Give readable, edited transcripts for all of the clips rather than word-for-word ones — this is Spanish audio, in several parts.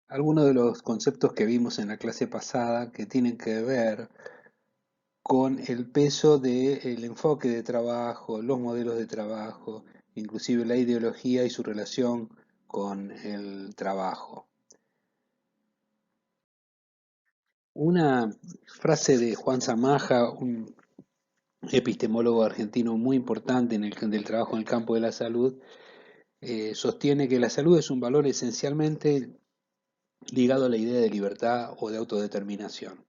algunos de los conceptos que vimos en la clase pasada que tienen que ver con el peso del enfoque de trabajo, los modelos de trabajo, inclusive la ideología y su relación con el trabajo. Una frase de Juan Zamaja, un epistemólogo argentino muy importante del trabajo en el campo de la salud, sostiene que la salud es un valor esencialmente ligado a la idea de libertad o de autodeterminación.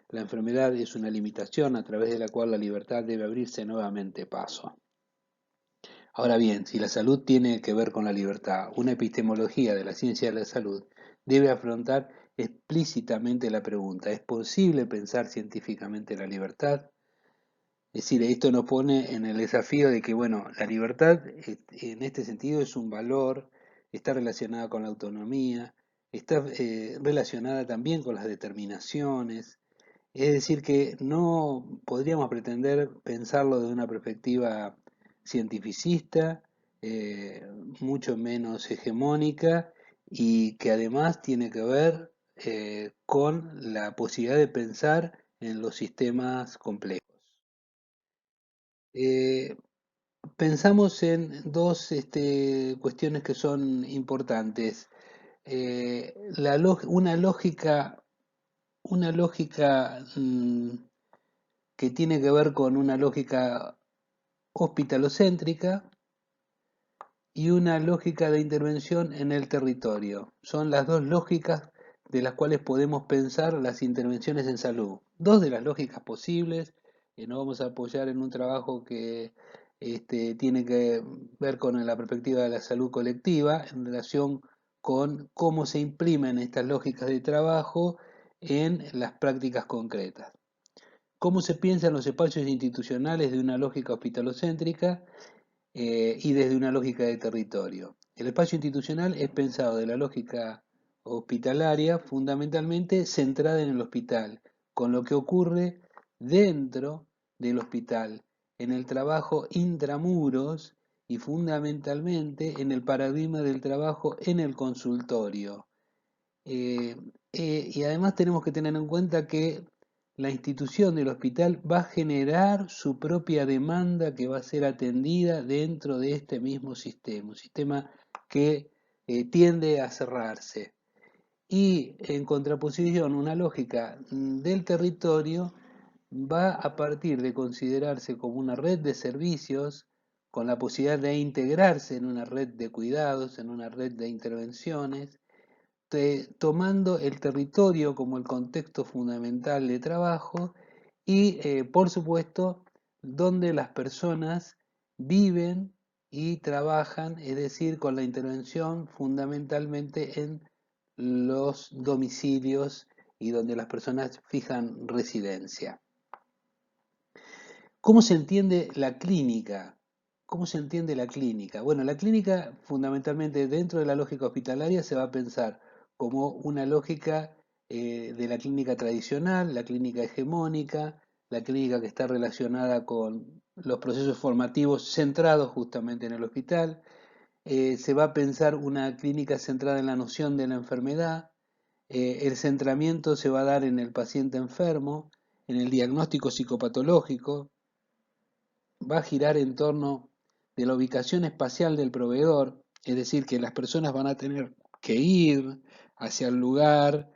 La enfermedad es una limitación a través de la cual la libertad debe abrirse nuevamente paso. Ahora bien, si la salud tiene que ver con la libertad, una epistemología de la ciencia de la salud debe afrontar explícitamente la pregunta: ¿es posible pensar científicamente la libertad? Es decir, esto nos pone en el desafío de que, bueno, la libertad en este sentido es un valor, está relacionada con la autonomía, está relacionada también con las determinaciones. Es decir, que no podríamos pretender pensarlo desde una perspectiva cientificista, eh, mucho menos hegemónica, y que además tiene que ver con la posibilidad de pensar en los sistemas complejos. Eh, Pensamos en dos cuestiones que son importantes. Una lógica que tiene que ver con una lógica hospitalocéntrica y una lógica de intervención en el territorio. Son las dos lógicas de las cuales podemos pensar las intervenciones en salud. Dos de las lógicas posibles. Nos vamos a apoyar en un trabajo que tiene que ver con la perspectiva de la salud colectiva en relación con cómo se imprimen estas lógicas de trabajo en las prácticas concretas. Cómo se piensan los espacios institucionales de una lógica hospitalocéntrica y desde una lógica de territorio. El espacio institucional es pensado de la lógica hospitalaria fundamentalmente centrada en el hospital, con lo que ocurre dentro del hospital, en el trabajo intramuros y fundamentalmente en el paradigma del trabajo en el consultorio. Eh, y además tenemos que tener en cuenta que la institución del hospital va a generar su propia demanda que va a ser atendida dentro de este mismo sistema, un sistema que tiende a cerrarse. Y en contraposición, una lógica del territorio va a partir de considerarse como una red de servicios con la posibilidad de integrarse en una red de cuidados, en una red de intervenciones, tomando el territorio como el contexto fundamental de trabajo y, por supuesto, donde las personas viven y trabajan, es decir, con la intervención fundamentalmente en los domicilios y donde las personas fijan residencia. ¿Cómo se entiende la clínica? ¿Cómo se entiende la clínica? Bueno, la clínica fundamentalmente dentro de la lógica hospitalaria se va a pensar como una lógica de la clínica tradicional, la clínica hegemónica, la clínica que está relacionada con los procesos formativos centrados justamente en el hospital. Se va a pensar una clínica centrada en la noción de la enfermedad. El centramiento se va a dar en el paciente enfermo, en el diagnóstico psicopatológico, va a girar en torno de la ubicación espacial del proveedor, es decir, que las personas van a tener que ir hacia el lugar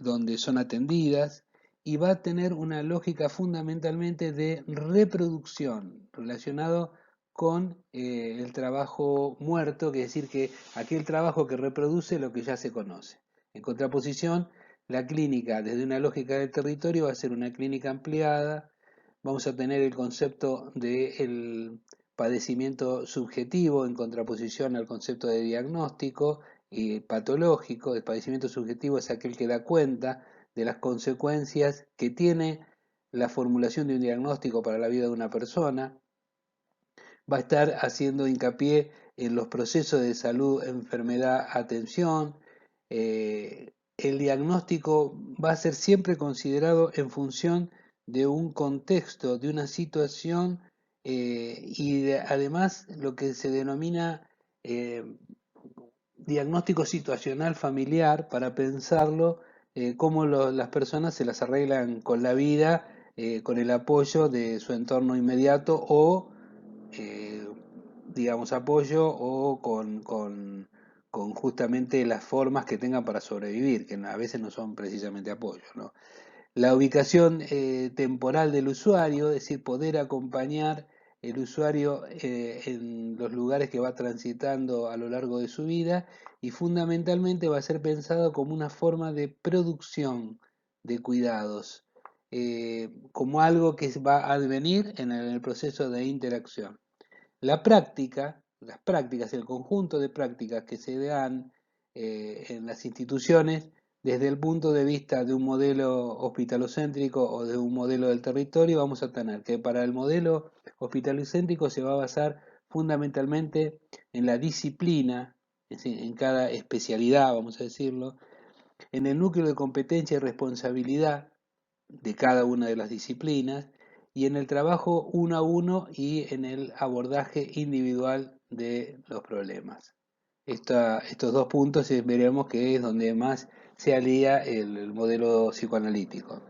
donde son atendidas y va a tener una lógica fundamentalmente de reproducción relacionado con el trabajo muerto, que es decir, que aquel trabajo que reproduce lo que ya se conoce. En contraposición, la clínica desde una lógica del territorio va a ser una clínica ampliada. Vamos a tener el concepto del padecimiento subjetivo en contraposición al concepto de diagnóstico y patológico. El padecimiento subjetivo es aquel que da cuenta de las consecuencias que tiene la formulación de un diagnóstico para la vida de una persona. Va a estar haciendo hincapié en los procesos de salud, enfermedad, atención. El diagnóstico va a ser siempre considerado en función de un contexto, de una situación y además lo que se denomina eh, diagnóstico situacional familiar para pensarlo, cómo las personas se las arreglan con la vida, con el apoyo de su entorno inmediato o, eh, digamos, apoyo o con justamente las formas que tengan para sobrevivir, que a veces no son precisamente apoyo, ¿no? La ubicación temporal del usuario, es decir, poder acompañar el usuario en los lugares que va transitando a lo largo de su vida y fundamentalmente va a ser pensado como una forma de producción de cuidados, como algo que va a advenir en el proceso de interacción. La práctica, las prácticas, el conjunto de prácticas que se dan en las instituciones desde el punto de vista de un modelo hospitalocéntrico o de un modelo del territorio, vamos a tener que para el modelo hospitalocéntrico se va a basar fundamentalmente en la disciplina, es decir, en cada especialidad, vamos a decirlo, en el núcleo de competencia y responsabilidad de cada una de las disciplinas y en el trabajo uno a uno y en el abordaje individual de los problemas. Estos dos puntos veremos que es donde más se alía el modelo psicoanalítico.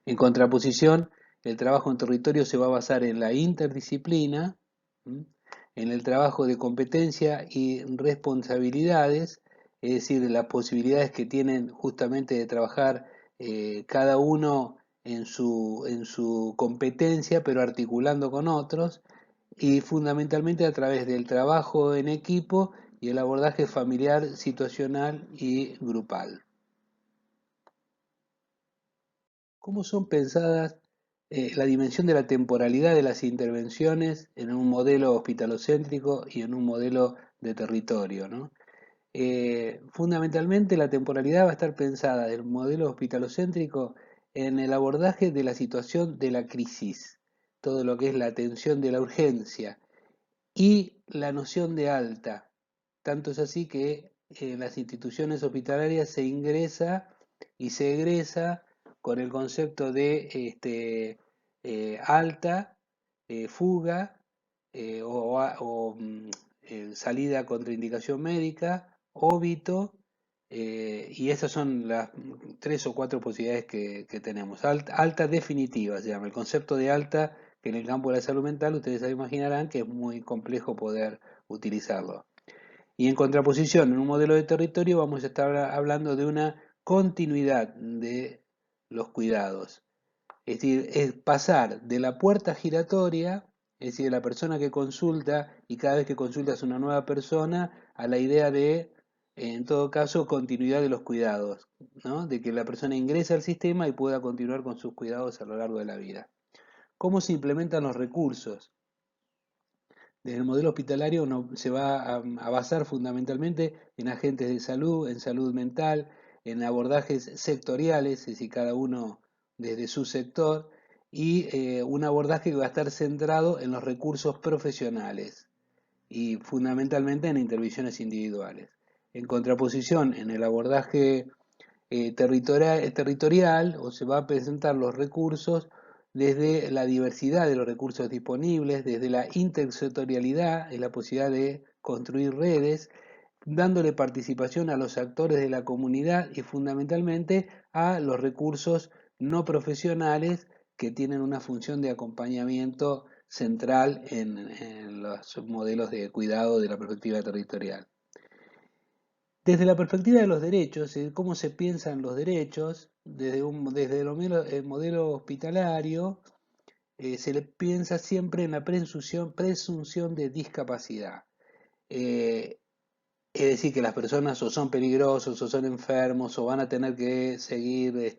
En contraposición, el trabajo en territorio se va a basar en la interdisciplina, en el trabajo de competencia y responsabilidades, es decir, las posibilidades que tienen justamente de trabajar cada uno en su competencia, pero articulando con otros, y fundamentalmente a través del trabajo en equipo y el abordaje familiar, situacional y grupal. ¿Cómo son pensadas la dimensión de la temporalidad de las intervenciones en un modelo hospitalocéntrico y en un modelo de territorio, ¿no? Fundamentalmente la temporalidad va a estar pensada del modelo hospitalocéntrico en el abordaje de la situación de la crisis, todo lo que es la atención de la urgencia y la noción de alta. Tanto es así que en las instituciones hospitalarias se ingresa y se egresa con el concepto de alta, fuga o salida contra indicación médica, óbito, y esas son las tres o cuatro posibilidades que tenemos. Alta definitiva se llama. El concepto de alta, que en el campo de la salud mental ustedes se imaginarán que es muy complejo poder utilizarlo. Y en contraposición, en un modelo de territorio vamos a estar hablando de una continuidad de los cuidados. Es decir, es pasar de la puerta giratoria, es decir, de la persona que consulta y cada vez que consulta es una nueva persona, a la idea de, en todo caso, continuidad de los cuidados, ¿no? De que la persona ingrese al sistema y pueda continuar con sus cuidados a lo largo de la vida. ¿Cómo se implementan los recursos? Desde el modelo hospitalario se va a basar fundamentalmente en agentes de salud, en salud mental, en abordajes sectoriales, es decir, cada uno desde su sector, y un abordaje que va a estar centrado en los recursos profesionales y fundamentalmente en intervenciones individuales. En contraposición, en el abordaje territorial o se va a presentar los recursos desde la diversidad de los recursos disponibles, desde la intersectorialidad, la posibilidad de construir redes, dándole participación a los actores de la comunidad y fundamentalmente a los recursos no profesionales que tienen una función de acompañamiento central en los modelos de cuidado de la perspectiva territorial. Desde la perspectiva de los derechos, cómo se piensan los derechos, desde el modelo hospitalario, se le piensa siempre en la presunción de discapacidad. Eh, es decir, que las personas o son peligrosos, o son enfermos, o van a tener que seguir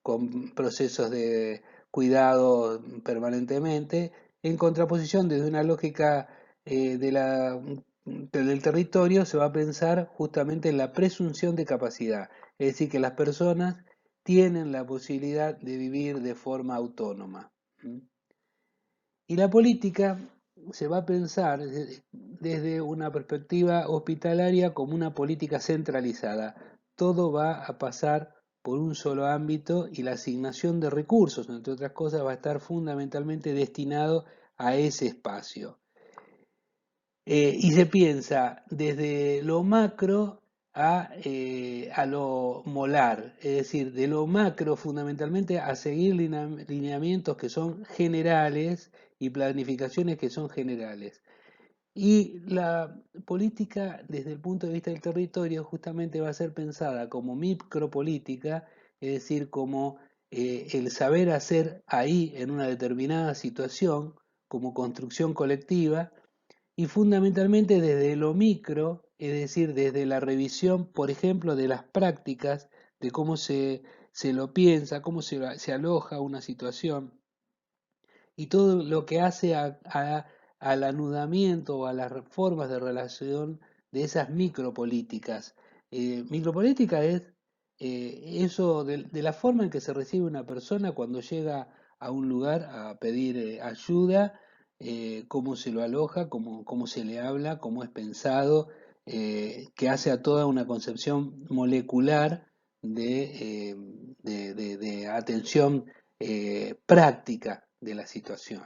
con procesos de cuidado permanentemente, en contraposición desde una lógica del territorio se va a pensar justamente en la presunción de capacidad, es decir, que las personas tienen la posibilidad de vivir de forma autónoma. Y la política se va a pensar desde una perspectiva hospitalaria como una política centralizada. Todo va a pasar por un solo ámbito y la asignación de recursos, entre otras cosas, va a estar fundamentalmente destinado a ese espacio. Y se piensa desde lo macro a lo molar, es decir, de lo macro fundamentalmente a seguir lineamientos que son generales y planificaciones que son generales. Y la política, desde el punto de vista del territorio, justamente va a ser pensada como micropolítica, es decir, como el saber hacer ahí en una determinada situación, como construcción colectiva, y fundamentalmente desde lo micro, es decir, desde la revisión, por ejemplo, de las prácticas, de cómo se lo piensa, cómo se aloja una situación y todo lo que hace al anudamiento o a las formas de relación de esas micropolíticas. Micropolítica es eso de la forma en que se recibe una persona cuando llega a un lugar a pedir ayuda, cómo se lo aloja, cómo se le habla, cómo es pensado, que hace a toda una concepción molecular de atención práctica de la situación.